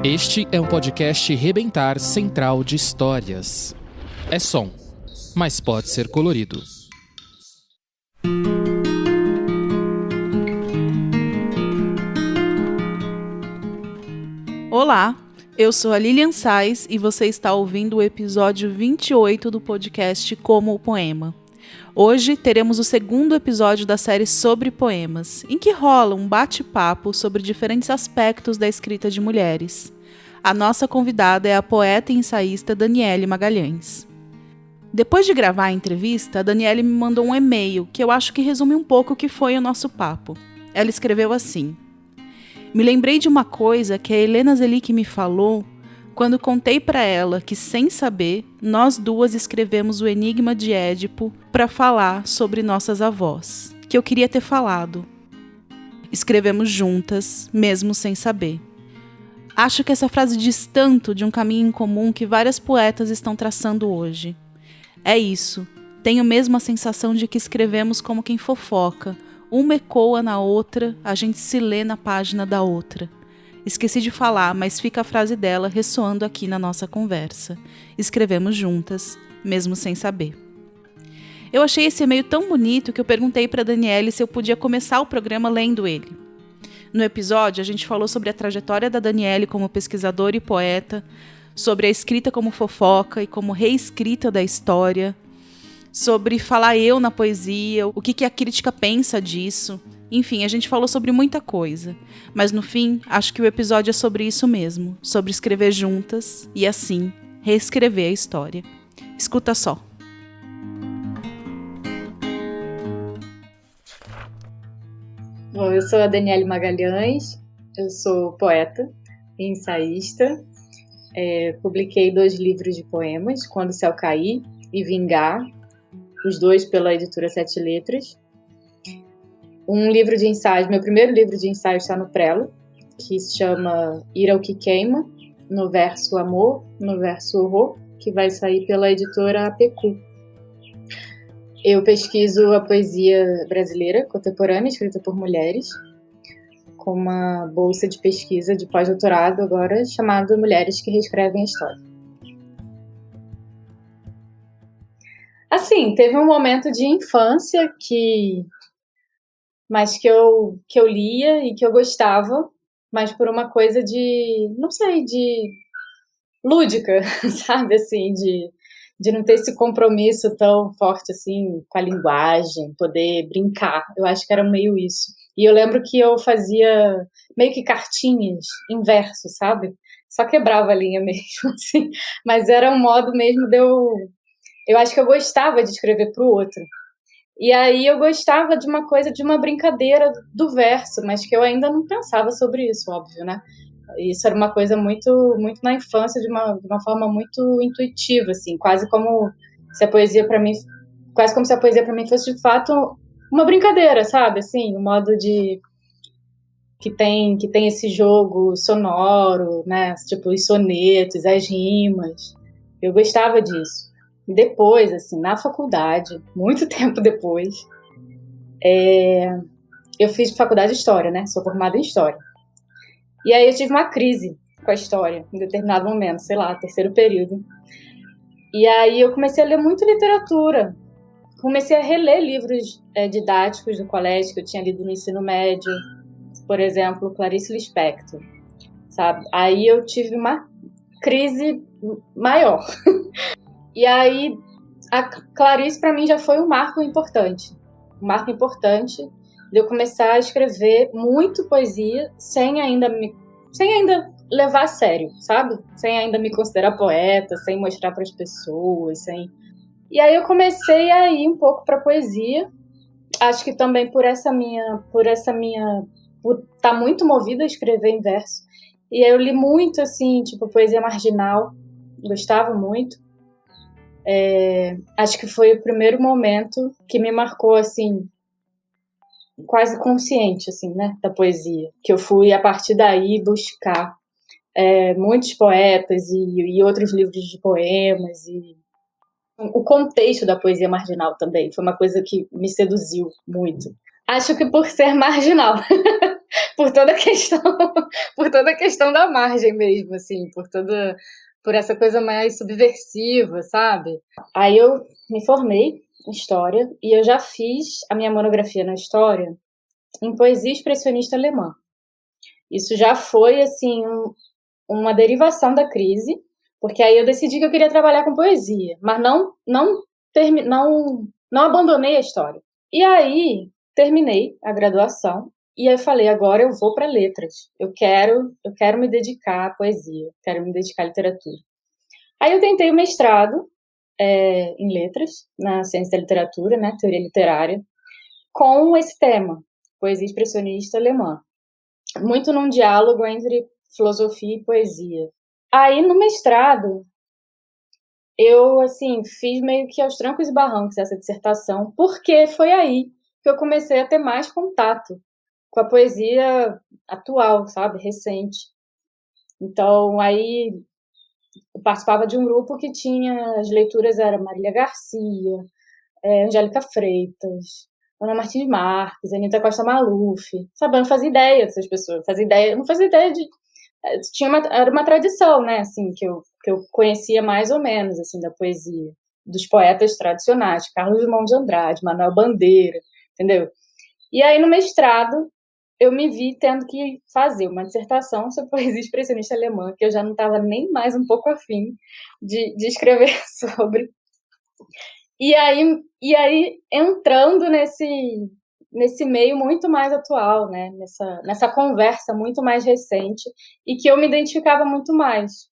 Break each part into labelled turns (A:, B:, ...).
A: Este é um podcast Rebentar Central de Histórias. É som, mas pode ser colorido.
B: Olá, eu sou a Lilian Sais e você está ouvindo o episódio 28 do podcast Como o Poema. Hoje teremos o segundo episódio da série sobre poemas, em que rola um bate-papo sobre diferentes aspectos da escrita de mulheres. A nossa convidada é a poeta e ensaísta Daniele Magalhães. Depois de gravar a entrevista, a Daniele me mandou um e-mail que eu acho que resume um pouco o que foi o nosso papo. Ela escreveu assim: "Me lembrei de uma coisa que a Helena Zelic me falou quando contei para ela que, sem saber, nós duas escrevemos o Enigma de Édipo para falar sobre nossas avós, que eu queria ter falado. Escrevemos juntas, mesmo sem saber. Acho que essa frase diz tanto de um caminho em comum que várias poetas estão traçando hoje. É isso, tenho mesmo a sensação de que escrevemos como quem fofoca, uma ecoa na outra, a gente se lê na página da outra. Esqueci de falar, mas fica a frase dela ressoando aqui na nossa conversa. Escrevemos juntas, mesmo sem saber." Eu achei esse e-mail tão bonito que eu perguntei para a Daniele se eu podia começar o programa lendo ele. No episódio, a gente falou sobre a trajetória da Daniele como pesquisadora e poeta, sobre a escrita como fofoca e como reescrita da história, sobre falar eu na poesia, o que a crítica pensa disso. Enfim, a gente falou sobre muita coisa. Mas no fim, acho que o episódio é sobre isso mesmo, sobre escrever juntas e, assim, reescrever a história. Escuta só.
C: Bom, eu sou a Daniele Magalhães, eu sou poeta e ensaísta. Publiquei 2 livros de poemas, Quando o Céu Cair e Vingar, os 2 pela editora 7 Letras. Um livro de ensaios, meu primeiro livro de ensaios está no Prelo, que se chama Ir ao que Queima, no verso Amor, no verso Horror, que vai sair pela editora APQ. Eu pesquiso a poesia brasileira contemporânea, escrita por mulheres, com uma bolsa de pesquisa de pós-doutorado agora, chamada Mulheres que Reescrevem a História. Assim, teve um momento de infância que eu lia e que eu gostava, mas por uma coisa de, não sei, de lúdica, sabe, assim, de não ter esse compromisso tão forte, assim, com a linguagem, poder brincar. Eu acho que era meio isso. E eu lembro que eu fazia meio que cartinhas em verso, sabe? Só quebrava a linha mesmo, assim. Mas era um modo mesmo de eu... Eu acho que eu gostava de escrever para o outro. E aí eu gostava de uma coisa, de uma brincadeira do verso, mas que eu ainda não pensava sobre isso, óbvio, né? Isso era uma coisa muito, muito na infância, de uma forma muito intuitiva, assim, quase como se a poesia para mim fosse de fato uma brincadeira, sabe? Assim, um modo de que tem esse jogo sonoro, né? Tipo os sonetos, as rimas. Eu gostava disso. Depois, assim, na faculdade, muito tempo depois, eu fiz faculdade de História, né? Sou formada em História. E aí eu tive uma crise com a história, em determinado momento, sei lá, 3º período. E aí eu comecei a ler muita literatura. Comecei a reler livros didáticos do colégio que eu tinha lido no ensino médio. Por exemplo, Clarice Lispector, sabe? Aí eu tive uma crise maior. E aí, a Clarice, para mim, já foi um marco importante. Um marco importante de eu começar a escrever muito poesia sem ainda levar a sério, sabe? Sem ainda me considerar poeta, sem mostrar para as pessoas, E aí eu comecei a ir um pouco para poesia. Acho que também por estar muito movida a escrever em verso. E aí eu li muito, assim, tipo, poesia marginal. Gostava muito. Acho que foi o primeiro momento que me marcou, assim, quase consciente, assim, né, da poesia. Que eu fui, a partir daí, buscar muitos poetas e outros livros de poemas e o contexto da poesia marginal também. Foi uma coisa que me seduziu muito. Acho que por ser marginal. por toda a questão, por toda a questão da margem mesmo, assim, por essa coisa mais subversiva, sabe? Aí eu me formei em História e eu já fiz a minha monografia na História em poesia expressionista alemã. Isso já foi, assim, uma derivação da crise, porque aí eu decidi que eu queria trabalhar com poesia, mas não abandonei a História. E aí terminei a graduação e eu falei, agora eu vou para letras. Eu quero me dedicar à poesia, quero me dedicar à literatura. Aí eu tentei o mestrado em letras, na ciência da literatura, né, teoria literária, com esse tema, poesia expressionista alemã. Muito num diálogo entre filosofia e poesia. Aí no mestrado, eu, assim, fiz meio que aos trancos e barrancos essa dissertação, porque foi aí que eu comecei a ter mais contato com a poesia atual, sabe, recente. Então, aí eu participava de um grupo que tinha, as leituras era Marília Garcia, Angélica Freitas, Ana Martins Marques, Anita Costa Maluf, sabe, eu não fazia ideia dessas pessoas, eu não fazia ideia de... Era uma tradição, né, assim, que eu conhecia mais ou menos, assim, da poesia, dos poetas tradicionais, Carlos Drummond de Andrade, Manuel Bandeira, entendeu? E aí, no mestrado, eu me vi tendo que fazer uma dissertação sobre poesia expressionista alemã, que eu já não estava nem mais um pouco afim de escrever sobre. E aí entrando nesse meio muito mais atual, né? Nessa conversa muito mais recente e que eu me identificava muito mais.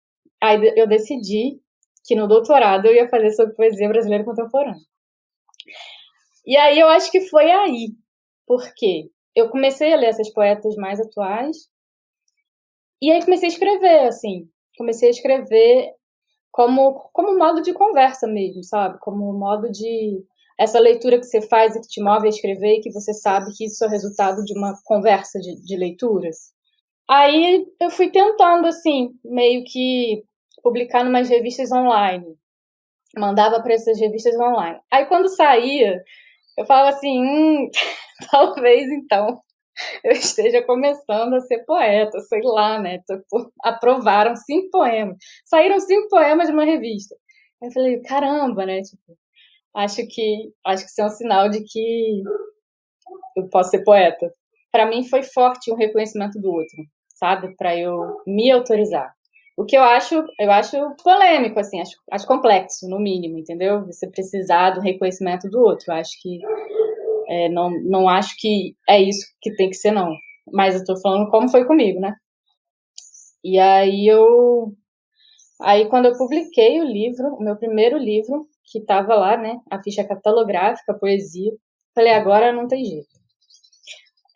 C: Aí eu decidi que no doutorado eu ia fazer sobre poesia brasileira contemporânea. E aí eu acho que foi aí, porque eu comecei a ler essas poetas mais atuais e aí comecei a escrever, assim. Comecei a escrever como modo de conversa mesmo, sabe? Como modo de... Essa leitura que você faz e que te move a escrever e que você sabe que isso é resultado de uma conversa de leituras. Aí eu fui tentando, assim, meio que publicar em umas revistas online. Mandava para essas revistas online. Aí quando saía, eu falava assim, talvez então eu esteja começando a ser poeta, sei lá, né? Tipo, aprovaram 5 poemas. Saíram 5 poemas de uma revista. Aí eu falei, caramba, né? Tipo, acho que isso é um sinal de que eu posso ser poeta. Para mim foi forte o reconhecimento do outro, sabe? Para eu me autorizar. O que eu acho polêmico, assim, acho complexo, no mínimo, entendeu? Você precisar do reconhecimento do outro. Eu acho que não acho que é isso que tem que ser, não. Mas eu tô falando como foi comigo, né? E aí quando eu publiquei o livro, o meu primeiro livro, que tava lá, né, a ficha catalográfica, a poesia, falei, agora não tem jeito.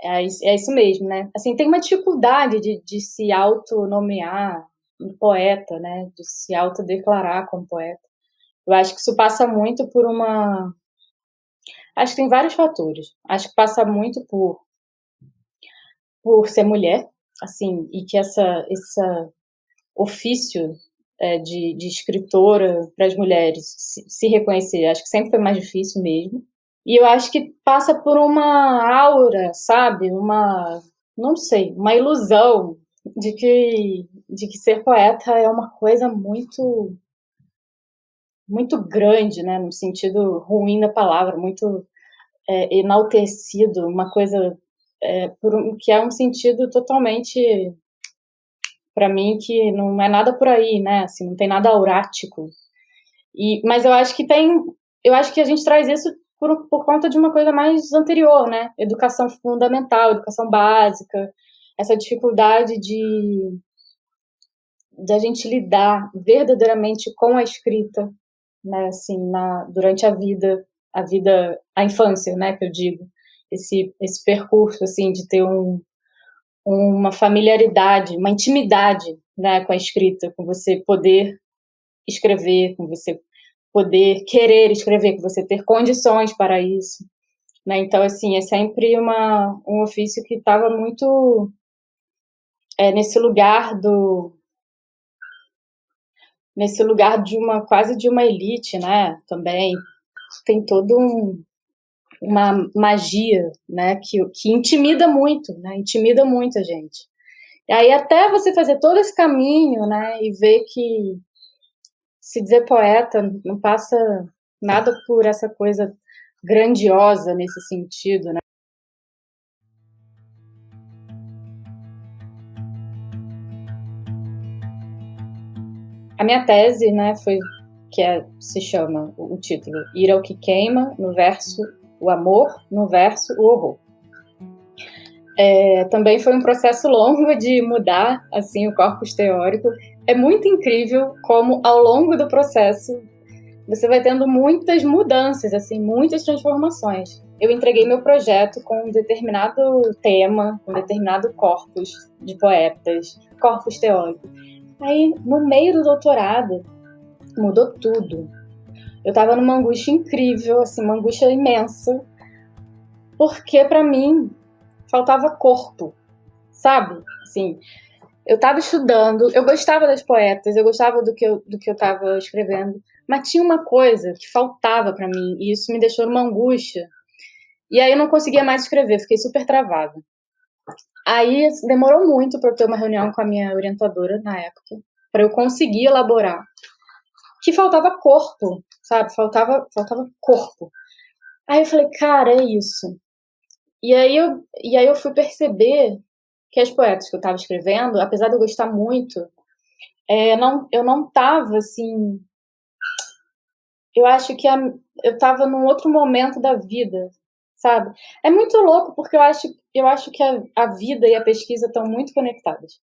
C: É isso mesmo, né? Assim, tem uma dificuldade de se autonomear um poeta, né? De se autodeclarar como poeta. Eu acho que isso passa muito por uma... Acho que tem vários fatores. Acho que passa muito por ser mulher, assim, e que esse ofício de escritora para as mulheres se reconhecer, acho que sempre foi mais difícil mesmo. E eu acho que passa por uma aura, sabe? Não sei, uma ilusão de que ser poeta é uma coisa muito, muito grande, né? No sentido ruim da palavra, muito enaltecido, uma coisa que é um sentido totalmente, para mim, que não é nada por aí, né? Assim, não tem nada aurático. Mas eu acho que a gente traz isso por conta de uma coisa mais anterior, né? Educação fundamental, educação básica, essa dificuldade de a gente lidar verdadeiramente com a escrita, né? Assim, durante a infância, né? Que eu digo, esse percurso, assim, de ter uma familiaridade, uma intimidade, né? Com a escrita, com você poder escrever, com você poder querer escrever, com você ter condições para isso, né? Então, assim, é sempre um ofício que estava muito nesse lugar de quase de uma elite, né? Também tem todo uma magia, né, que intimida muito, né, intimida muito a gente. E aí até você fazer todo esse caminho, né, e ver que se dizer poeta não passa nada por essa coisa grandiosa nesse sentido, né? A minha tese, né, se chama o título Ir ao que queima, no verso o amor, no verso o horror. Também foi um processo longo de mudar assim o corpus teórico. É muito incrível como ao longo do processo você vai tendo muitas mudanças, assim, muitas transformações. Eu entreguei meu projeto com um determinado tema, um determinado corpus de poetas, corpus teórico. Aí, no meio do doutorado, mudou tudo. Eu estava numa angústia incrível, assim, uma angústia imensa, porque para mim faltava corpo, sabe? Assim, eu estava estudando, eu gostava das poetas, eu gostava do que eu estava escrevendo, mas tinha uma coisa que faltava para mim, e isso me deixou numa angústia. E aí eu não conseguia mais escrever, fiquei super travada. Aí demorou muito para eu ter uma reunião com a minha orientadora na época, para eu conseguir elaborar. Que faltava corpo, sabe? Faltava corpo. Aí eu falei, cara, é isso. E aí eu fui perceber que as poetas que eu estava escrevendo, apesar de eu gostar muito, eu não estava assim. Eu acho que eu estava num outro momento da vida, sabe? É muito louco, porque eu acho que a vida e a pesquisa estão muito conectadas.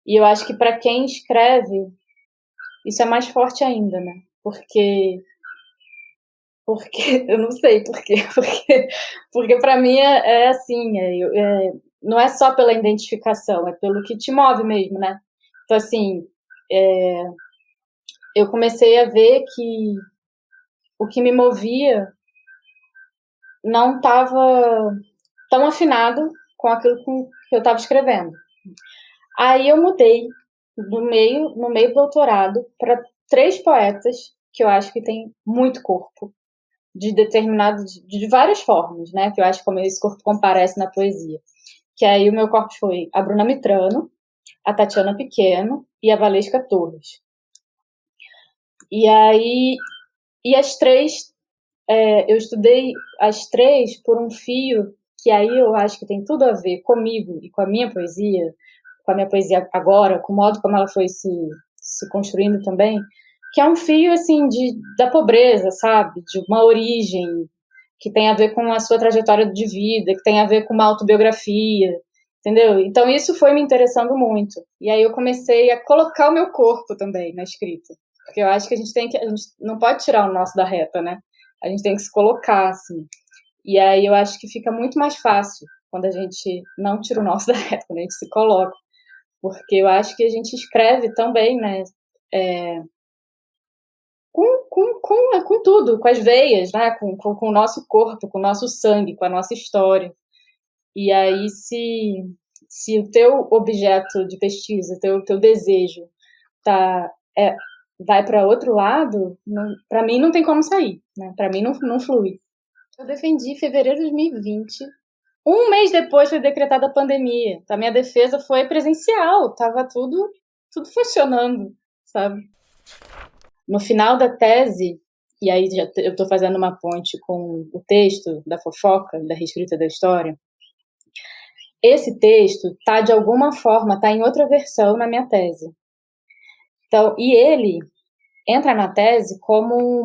C: E eu acho que para quem escreve, isso é mais forte ainda, né? Porque eu não sei por quê, porque para mim é assim, não é só pela identificação, é pelo que te move mesmo, né? Então, assim, eu comecei a ver que o que me movia não estava tão afinado com aquilo que eu estava escrevendo. Aí eu mudei no meio do doutorado para 3 poetas que eu acho que têm muito corpo, de várias formas, né? Que eu acho como esse corpo comparece na poesia. Que aí o meu corpo foi a Bruna Mitrano, a Tatiana Pequeno e a Valesca Torres. E aí, as 3, eu estudei as 3 por um fio que aí eu acho que tem tudo a ver comigo e com a minha poesia agora, com o modo como ela foi se construindo também, que é um fio, assim, da pobreza, sabe? De uma origem que tem a ver com a sua trajetória de vida, que tem a ver com uma autobiografia, entendeu? Então isso foi me interessando muito. E aí eu comecei a colocar o meu corpo também na escrita. Porque eu acho que a gente não pode tirar o nosso da reta, né? A gente tem que se colocar, assim. E aí eu acho que fica muito mais fácil quando a gente não tira o nosso da reta, quando a gente se coloca. Porque eu acho que a gente escreve também, né? Com tudo, com as veias, né? Com o nosso corpo, com o nosso sangue, com a nossa história. E aí, se o teu objeto de pesquisa, teu desejo, vai para outro lado, para mim não tem como sair, né? Para mim não flui. Eu defendi em fevereiro de 2020. Um mês depois foi decretada a pandemia. Então, a minha defesa foi presencial, tava tudo funcionando, sabe? No final da tese, e aí eu estou fazendo uma ponte com o texto da fofoca, da reescrita da história, esse texto de alguma forma, em outra versão na minha tese. Então, e ele entra na tese como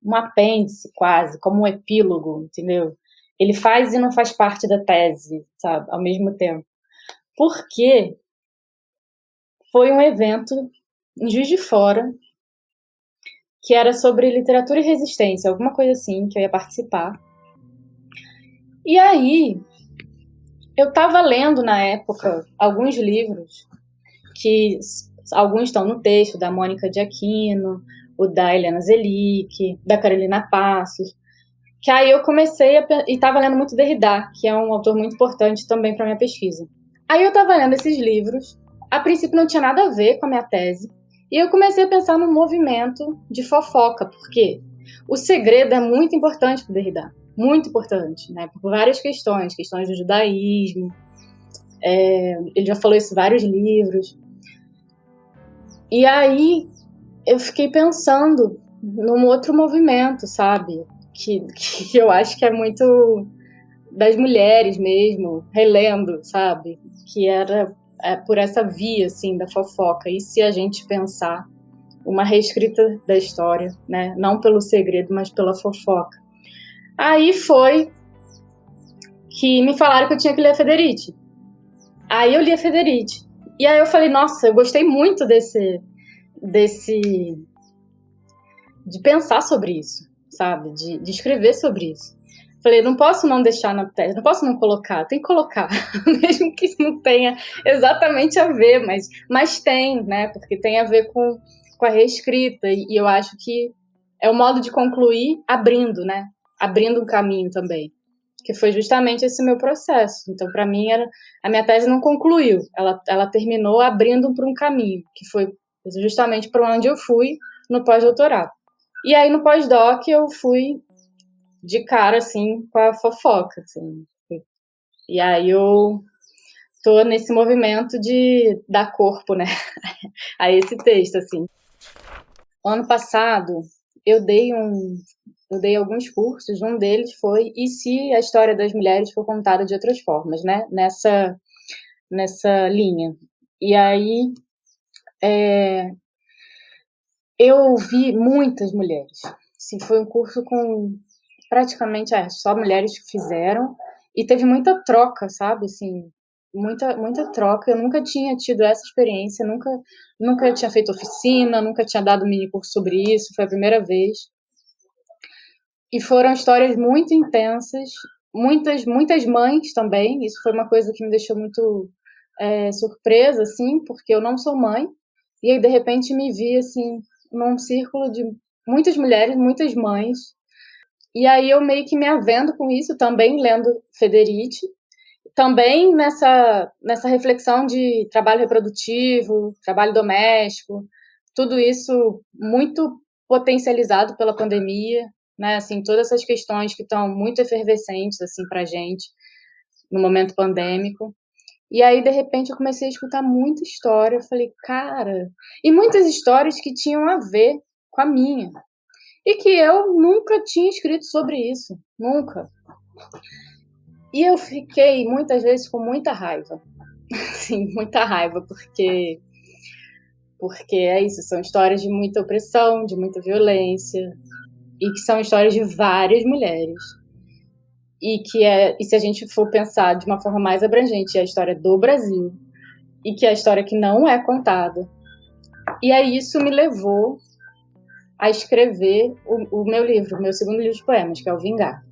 C: um apêndice, quase, como um epílogo, entendeu? Ele faz e não faz parte da tese, sabe, ao mesmo tempo. Porque foi um evento em Juiz de Fora, que era sobre literatura e resistência, alguma coisa assim, que eu ia participar. E aí, eu estava lendo na época alguns livros, que alguns estão no texto, da Mônica de Aquino, o da Helena Zelic, da Carolina Passos, que aí eu comecei e estava lendo muito Derrida, que é um autor muito importante também para minha pesquisa. Aí eu estava lendo esses livros, a princípio não tinha nada a ver com a minha tese, e eu comecei a pensar num movimento de fofoca, porque O segredo é muito importante para o Derrida, muito importante, né? Por várias questões do judaísmo. Ele já falou isso em vários livros. E aí eu fiquei pensando num outro movimento, sabe? Que eu acho que é muito das mulheres mesmo, relendo, sabe? Que era por essa via, assim, da fofoca. E se a gente pensar uma reescrita da história, né? Não pelo segredo, mas pela fofoca. Aí foi que me falaram que eu tinha que ler a Federici. Aí eu li a Federici. E aí eu falei, nossa, eu gostei muito de pensar sobre isso, sabe? De escrever sobre isso. Falei, não posso não deixar na tese, não posso não colocar, tem que colocar, mesmo que não tenha exatamente a ver, mas tem, né? Porque tem a ver com a reescrita, e eu acho que é o modo de concluir abrindo, né? Abrindo um caminho também, que foi justamente esse meu processo. Então, para mim, a minha tese não concluiu, ela terminou abrindo para um caminho, que foi justamente para onde eu fui no pós-doutorado. E aí, no pós-doc, eu fui de cara, assim, com a fofoca, assim. E aí eu tô nesse movimento de dar corpo, né, a esse texto, assim. Ano passado, eu dei alguns cursos, um deles foi E se a história das mulheres for contada de outras formas, né, nessa linha. E aí, eu vi muitas mulheres. Assim, foi um curso com praticamente só mulheres que fizeram, e teve muita troca, sabe, assim, muita troca. Eu nunca tinha tido essa experiência, nunca tinha feito oficina, nunca tinha dado mini curso sobre isso, foi a primeira vez. E foram histórias muito intensas, muitas mães também, isso foi uma coisa que me deixou muito surpresa, assim, porque eu não sou mãe, e aí de repente me vi, assim, num círculo de muitas mulheres, muitas mães. E aí eu meio que me avendo com isso, também lendo Federici, também nessa reflexão de trabalho reprodutivo, trabalho doméstico, tudo isso muito potencializado pela pandemia, né? Assim, todas essas questões que estão muito efervescentes assim pra gente no momento pandêmico. E aí, de repente, eu comecei a escutar muita história, eu falei, cara, e muitas histórias que tinham a ver com a minha. E que eu nunca tinha escrito sobre isso, nunca. E eu fiquei, muitas vezes, com muita raiva. Sim, muita raiva, porque é isso, são histórias de muita opressão, de muita violência, e que são histórias de várias mulheres. E se a gente for pensar de uma forma mais abrangente, é a história do Brasil, e que é a história que não é contada. E aí isso me levou a escrever o meu livro, o meu segundo livro de poemas, que é o Vingar.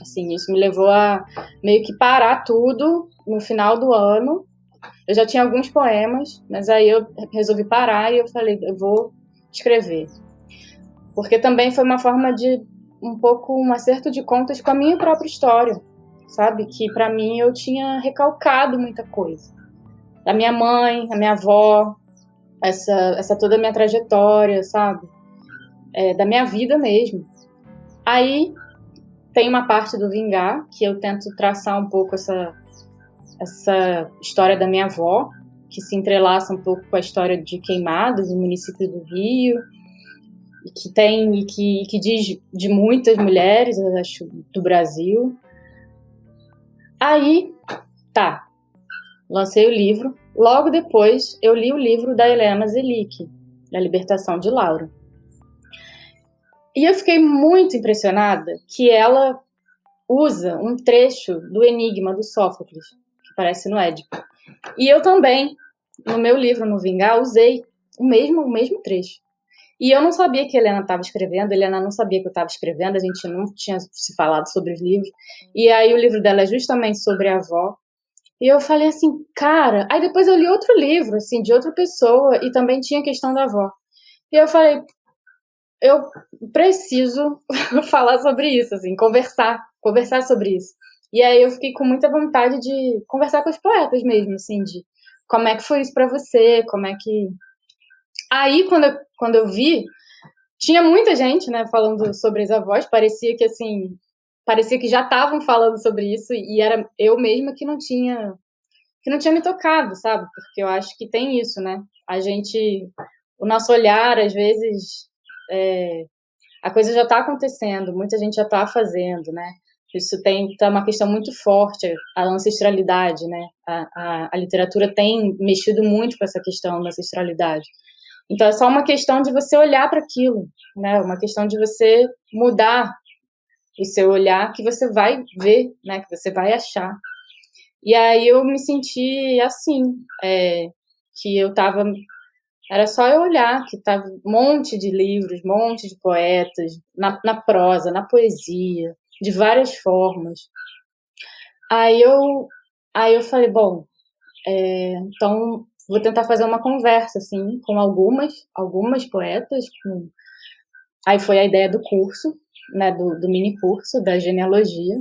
C: Assim, isso me levou a meio que parar tudo no final do ano. Eu já tinha alguns poemas, mas aí eu resolvi parar e eu falei, eu vou escrever. Porque também foi uma forma de um pouco um acerto de contas com a minha própria história, sabe? Que para mim eu tinha recalcado muita coisa. Da minha mãe, a minha avó, essa toda a minha trajetória, sabe? Da minha vida mesmo. Aí tem uma parte do Vingar que eu tento traçar um pouco essa história da minha avó, que se entrelaça um pouco com a história de Queimadas, no município do Rio, e que diz de muitas mulheres, eu acho, do Brasil. Aí, tá, lancei o livro. Logo depois, eu li o livro da Helena Zelic, A Libertação de Laura. E eu fiquei muito impressionada que ela usa um trecho do Enigma, do Sófocles, que aparece no Édipo. E eu também, no meu livro, no Vingar, usei o mesmo trecho. E eu não sabia que a Helena estava escrevendo, a Helena não sabia que eu estava escrevendo, a gente não tinha se falado sobre os livros. E aí o livro dela é justamente sobre a avó. E eu falei assim, cara... Aí depois eu li outro livro, assim, de outra pessoa, e também tinha a questão da avó. E eu falei, eu preciso falar sobre isso, assim, conversar sobre isso. E aí eu fiquei com muita vontade de conversar com os poetas mesmo, assim, de como é que foi isso pra você, como é que... Aí, quando eu vi tinha muita gente, né, falando sobre as avós, parecia que já estavam falando sobre isso, e era eu mesma que não tinha me tocado, sabe? Porque eu acho que tem isso, né? O nosso olhar, às vezes, a coisa já está acontecendo, muita gente já está fazendo, né? Isso tá uma questão muito forte, a ancestralidade, né? A literatura tem mexido muito com essa questão da ancestralidade. Então é só uma questão de você olhar para aquilo, né? Uma questão de você mudar o seu olhar, que você vai ver, né? Que você vai achar. E aí eu me senti assim, que eu tava... Era só eu olhar, que tava um monte de livros, um monte de poetas, na prosa, na poesia, de várias formas. Aí eu falei, bom, então vou tentar fazer uma conversa, assim, com algumas poetas. Aí foi a ideia do curso, né, do mini curso da genealogia.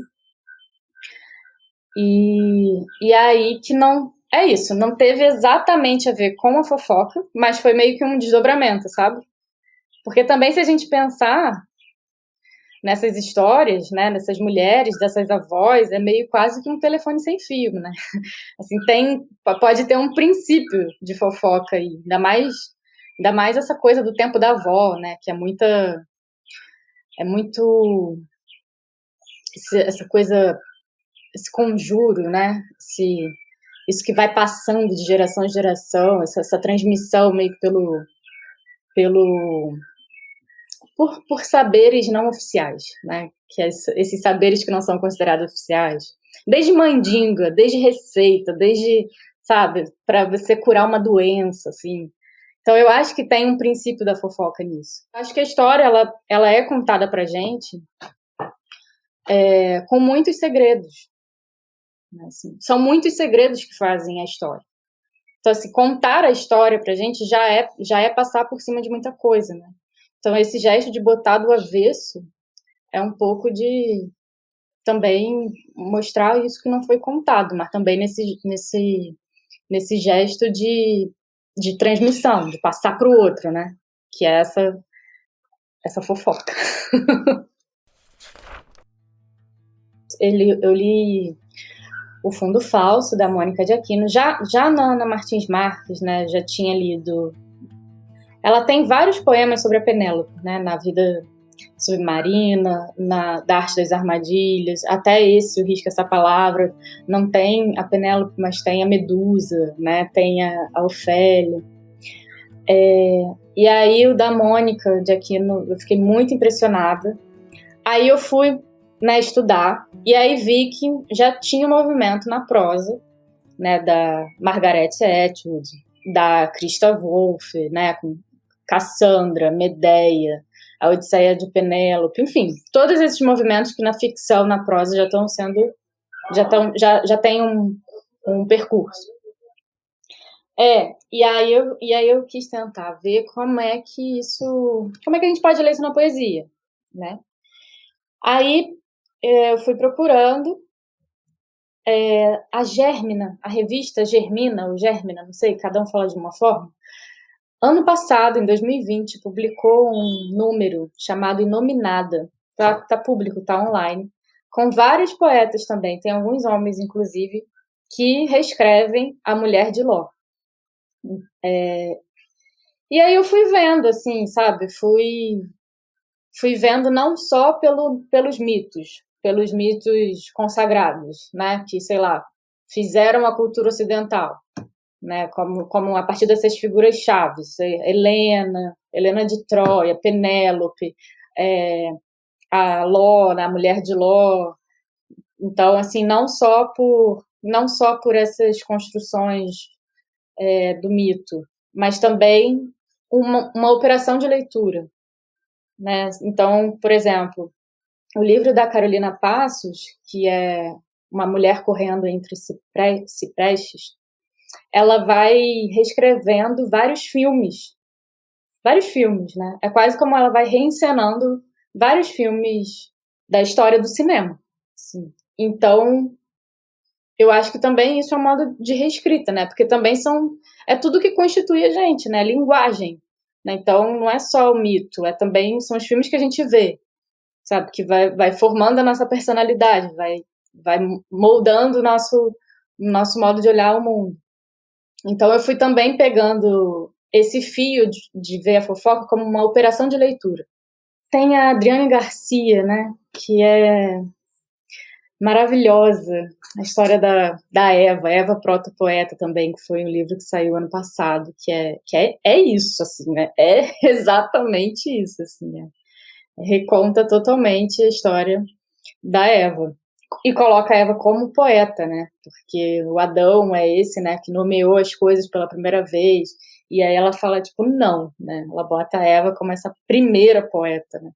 C: E aí que não... É isso, não teve exatamente a ver com a fofoca, mas foi meio que um desdobramento, sabe? Porque também, se a gente pensar nessas histórias, né, nessas mulheres, dessas avós, é meio quase que um telefone sem fio, né? Assim, pode ter um princípio de fofoca aí, ainda mais essa coisa do tempo da avó, né, que é muito essa coisa, esse conjuro, né, isso que vai passando de geração em geração, essa transmissão meio que por saberes não oficiais, né? Que esses saberes que não são considerados oficiais. Desde mandinga, desde receita, desde, sabe, para você curar uma doença, assim. Então, eu acho que tem um princípio da fofoca nisso. Acho que a história, ela é contada pra gente com muitos segredos. Assim, são muitos segredos que fazem a história. Então, assim, contar a história pra gente já é passar por cima de muita coisa, né? Então, esse gesto de botar do avesso é um pouco de também mostrar isso que não foi contado, mas também nesse gesto de transmissão, de passar para o outro, né? Que é essa fofoca. Eu li O Fundo Falso, da Mônica de Aquino, já na Martins Marques, né? Já tinha lido. Ela tem vários poemas sobre a Penélope, né? Na vida submarina, da arte das armadilhas, até esse, o Risca Essa Palavra, não tem a Penélope, mas tem a Medusa, né? Tem a Ofélia. E aí o da Mônica de Aquino, eu fiquei muito impressionada. Aí eu fui, né, estudar, e aí vi que já tinha um movimento na prosa, né, da Margaret Atwood, da Christa Wolff, né, com Cassandra, Medeia, a Odisseia de Penélope, enfim, todos esses movimentos que na ficção, na prosa já estão sendo, já tem um percurso. E aí eu quis tentar ver como é que a gente pode ler isso na poesia, né? Aí eu fui procurando a Gérmina, a revista Germina, ou Gérmina, não sei, cada um fala de uma forma. Ano passado, em 2020, publicou um número chamado Inominada. Tá público, tá online. Com vários poetas também, tem alguns homens, inclusive, que reescrevem a Mulher de Ló. E aí eu fui vendo, assim, sabe? Fui vendo não só pelos mitos consagrados, né? Que, sei lá, fizeram a cultura ocidental, né, como a partir dessas figuras chaves, Helena de Troia, Penélope, a Ló, né, a Mulher de Ló. Então, assim, não só por essas construções do mito, mas também uma operação de leitura, né? Então, por exemplo, o livro da Carolina Passos, que é Uma Mulher Correndo Entre Ciprestes, ela vai reescrevendo vários filmes, né? É quase como ela vai reencenando vários filmes da história do cinema. Assim. Então, eu acho que também isso é um modo de reescrita, né? Porque também é tudo que constitui a gente, né? Linguagem. né? Então, não é só o mito, são os filmes que a gente vê, sabe? Que vai formando a nossa personalidade, vai moldando o nosso modo de olhar o mundo. Então, eu fui também pegando esse fio de ver a fofoca como uma operação de leitura. Tem a Adriane Garcia, né? Que é maravilhosa. A história da Eva Protopoeta também, que foi um livro que saiu ano passado, que é isso, assim, né? É exatamente isso, assim, né? Reconta totalmente a história da Eva. E coloca a Eva como poeta, né? Porque o Adão é esse, né, que nomeou as coisas pela primeira vez. E aí ela fala, tipo, não, né? Ela bota a Eva como essa primeira poeta, né?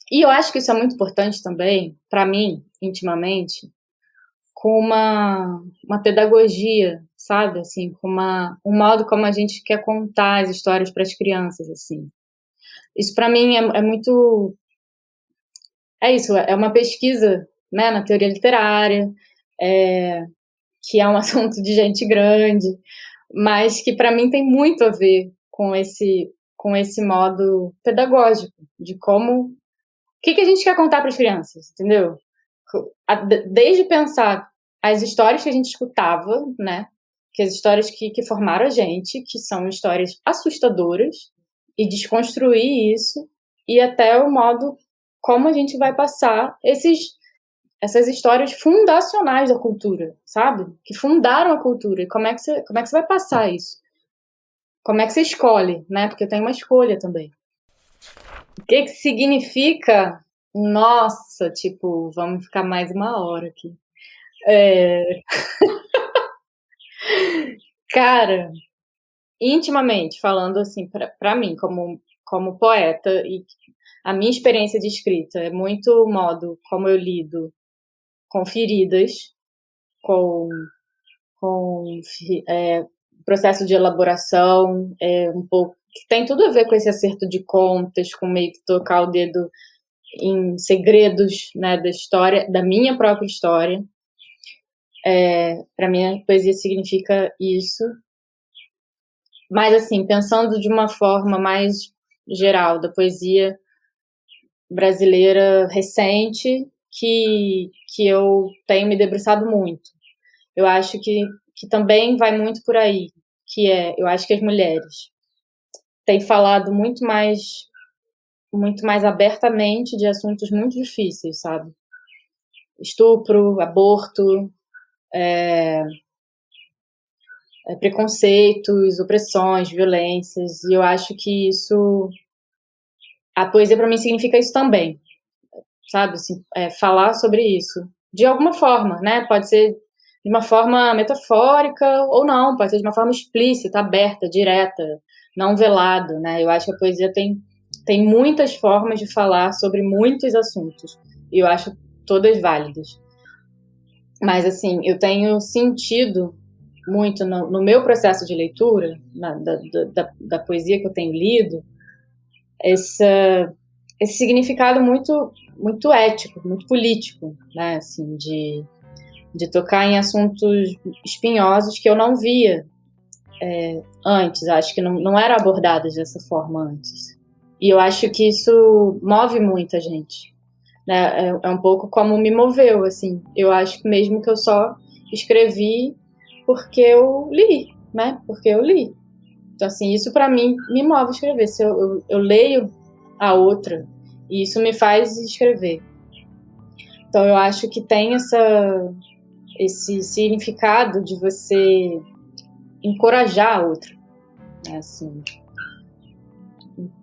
C: E eu acho que isso é muito importante também, para mim, intimamente, com uma pedagogia, sabe? Assim, com um modo como a gente quer contar as histórias para as crianças, assim. Isso para mim é muito... É isso, é uma pesquisa, né, na teoria literária, que é um assunto de gente grande, mas que para mim tem muito a ver com esse modo pedagógico, de como... O que a gente quer contar para as crianças, entendeu? Desde pensar as histórias que a gente escutava, né? Que as histórias que formaram a gente, que são histórias assustadoras, e desconstruir isso, e até o modo como a gente vai passar essas histórias fundacionais da cultura, sabe? Que fundaram a cultura. E como é que você vai passar isso? Como é que você escolhe, né? Porque tem uma escolha também. O que significa? Nossa, tipo, vamos ficar mais uma hora aqui. Cara, intimamente falando, assim, para mim, como poeta, e a minha experiência de escrita é muito o modo como eu lido com feridas, com processo de elaboração, um pouco, que tem tudo a ver com esse acerto de contas, com meio que tocar o dedo em segredos, né, da história, da minha própria história. Para mim, a poesia significa isso. Mas, assim, pensando de uma forma mais geral, da poesia brasileira recente, que eu tenho me debruçado muito. Eu acho que também vai muito por aí, eu acho que as mulheres têm falado muito mais abertamente de assuntos muito difíceis, sabe? Estupro, aborto, preconceitos, opressões, violências, e eu acho que a poesia para mim significa isso também, sabe? Assim, falar sobre isso, de alguma forma, né? Pode ser de uma forma metafórica ou não, pode ser de uma forma explícita, aberta, direta, não velado, né? Eu acho que a poesia tem muitas formas de falar sobre muitos assuntos, e eu acho todas válidas. Mas, assim, eu tenho sentido muito no meu processo de leitura, da poesia que eu tenho lido, esse significado muito, muito ético, muito político, né? Assim, de tocar em assuntos espinhosos que eu não via antes, acho que não eram abordados dessa forma antes. E eu acho que isso move muita gente, né? É um pouco como me moveu, assim. Eu acho que mesmo que eu só escrevi porque eu li, né? Porque eu li. Então, assim, isso para mim me move a escrever. Se eu leio a outra, e isso me faz escrever. Então, eu acho que tem esse significado de você encorajar a outra, né? Assim,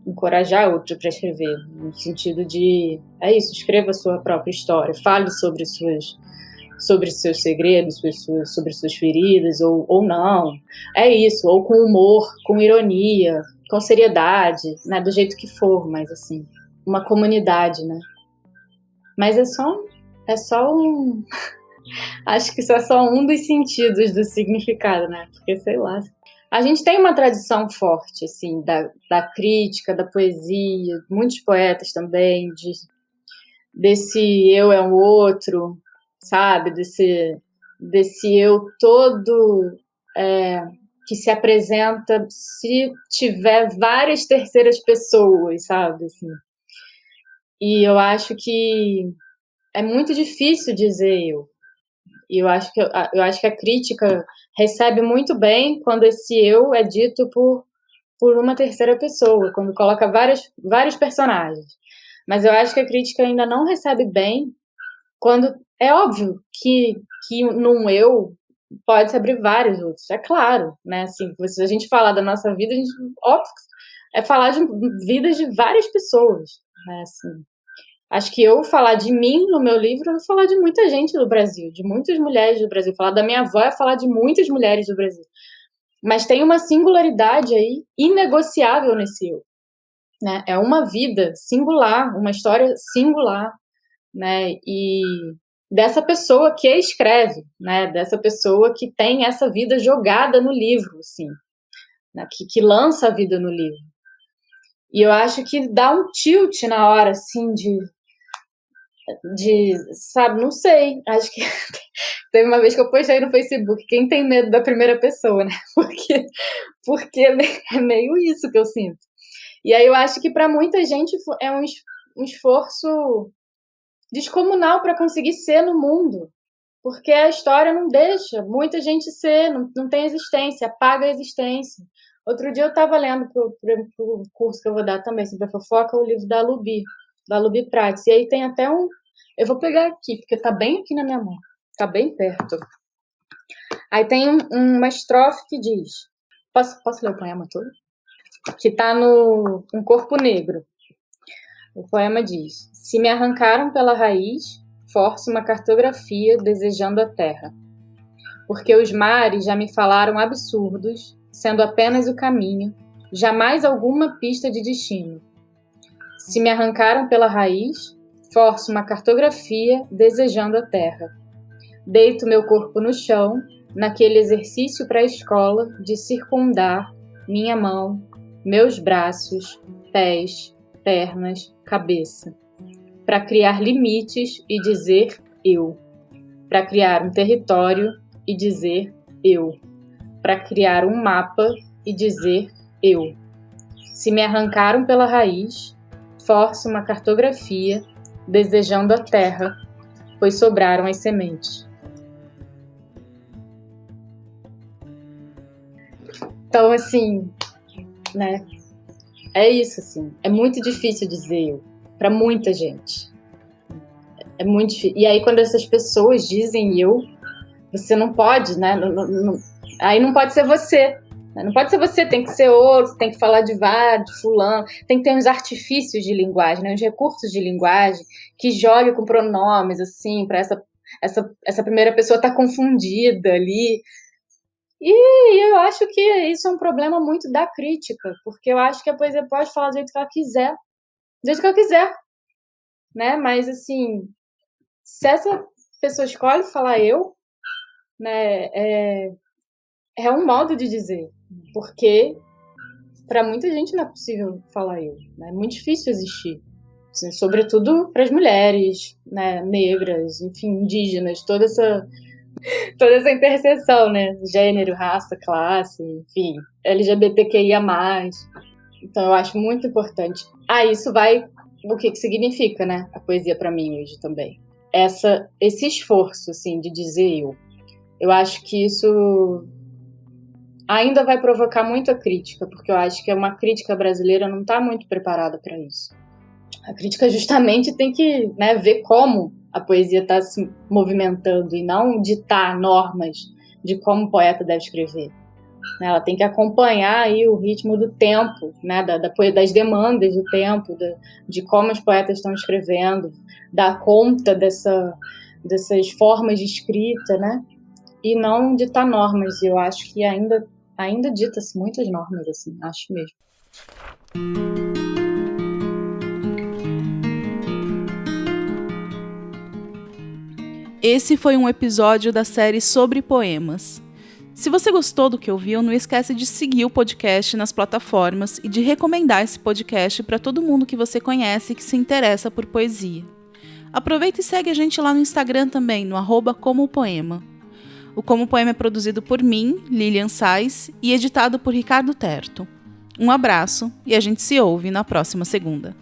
C: encorajar a outra para escrever, no sentido de, escreva a sua própria história, fale sobre seus segredos, sobre suas feridas, ou não. É isso, ou com humor, com ironia, com seriedade, né, do jeito que for, mas assim, uma comunidade, né? Mas é só um... Acho que isso é só um dos sentidos do significado, né? Porque, sei lá... A gente tem uma tradição forte, assim, da crítica, da poesia, muitos poetas também, desse eu é um outro, sabe? Desse eu todo que se apresenta se tiver várias terceiras pessoas, sabe? Assim. E eu acho que é muito difícil dizer eu. E eu acho que a crítica recebe muito bem quando esse eu é dito por uma terceira pessoa, quando coloca vários personagens. Mas eu acho que a crítica ainda não recebe bem quando... É óbvio que num eu pode-se abrir vários outros, é claro, né? Assim, se a gente falar da nossa vida, óbvio, é falar de vidas de várias pessoas, né? Assim, acho que eu falar de mim no meu livro, eu vou falar de muita gente do Brasil, de muitas mulheres do Brasil. Falar da minha avó é falar de muitas mulheres do Brasil. Mas tem uma singularidade aí inegociável nesse eu, né? É uma vida singular, uma história singular, né? E dessa pessoa que escreve, né? Dessa pessoa que tem essa vida jogada no livro, assim, né? Que lança a vida no livro. E eu acho que dá um tilt na hora, assim, de sabe, não sei, acho que teve uma vez que eu postei no Facebook, quem tem medo da primeira pessoa, né? Porque é meio isso que eu sinto. E aí eu acho que para muita gente é um esforço descomunal para conseguir ser no mundo, porque a história não deixa muita gente ser, não tem existência, apaga a existência. Outro dia eu estava lendo pro curso que eu vou dar também sobre a fofoca, o livro da Luby Prates, e aí tem até eu vou pegar aqui, porque tá bem aqui na minha mão, tá bem perto. Aí tem uma estrofe que diz, posso ler o poema todo? Que tá no Um Corpo Negro. O poema diz: se me arrancaram pela raiz, forço uma cartografia desejando a terra. Porque os mares já me falaram absurdos, sendo apenas o caminho, jamais alguma pista de destino. Se me arrancaram pela raiz, forço uma cartografia desejando a terra. Deito meu corpo no chão, naquele exercício pré-escola de circundar minha mão, meus braços, pés, pernas, cabeça, para criar limites e dizer eu, para criar um território e dizer eu, para criar um mapa e dizer eu. Se me arrancaram pela raiz, forço uma cartografia desejando a terra, pois sobraram as sementes. Então, assim, né? É isso, assim. É muito difícil dizer eu, para muita gente. É muito difícil. E aí, quando essas pessoas dizem eu, você não pode, né? Aí não pode ser você. Né? Não pode ser você, tem que ser outro, tem que falar de fulano, tem que ter uns artifícios de linguagem, né? Uns recursos de linguagem que joguem com pronomes, assim, para essa primeira pessoa estar confundida ali. E eu acho que isso é um problema muito da crítica, porque eu acho que a poesia pode falar do jeito que ela quiser, do jeito que ela quiser, né? Mas, assim, se essa pessoa escolhe falar eu, né, é um modo de dizer, porque para muita gente não é possível falar eu, né? É muito difícil existir, assim, sobretudo para as mulheres, né, negras, enfim, indígenas, toda essa interseção, né? Gênero, raça, classe, enfim, LGBTQIA+. Então, eu acho muito importante. Isso vai... O que significa, né? A poesia para mim hoje também. Esse esforço, assim, de dizer eu. Eu acho que isso ainda vai provocar muita crítica, porque eu acho que uma crítica brasileira não está muito preparada para isso. A crítica justamente tem que, né, ver como a poesia está se movimentando e não ditar normas de como o poeta deve escrever. Ela tem que acompanhar aí o ritmo do tempo, né, das demandas do tempo, de como os poetas estão escrevendo, dar conta dessas formas de escrita, né, e não ditar normas. Eu acho que ainda dita-se muitas normas, assim, acho mesmo.
B: Esse foi um episódio da série sobre poemas. Se você gostou do que ouviu, não esquece de seguir o podcast nas plataformas e de recomendar esse podcast para todo mundo que você conhece que se interessa por poesia. Aproveita e segue a gente lá no Instagram também, no @comopoema. O Como Poema é produzido por mim, Lilian Sais, e editado por Ricardo Terto. Um abraço e a gente se ouve na próxima segunda.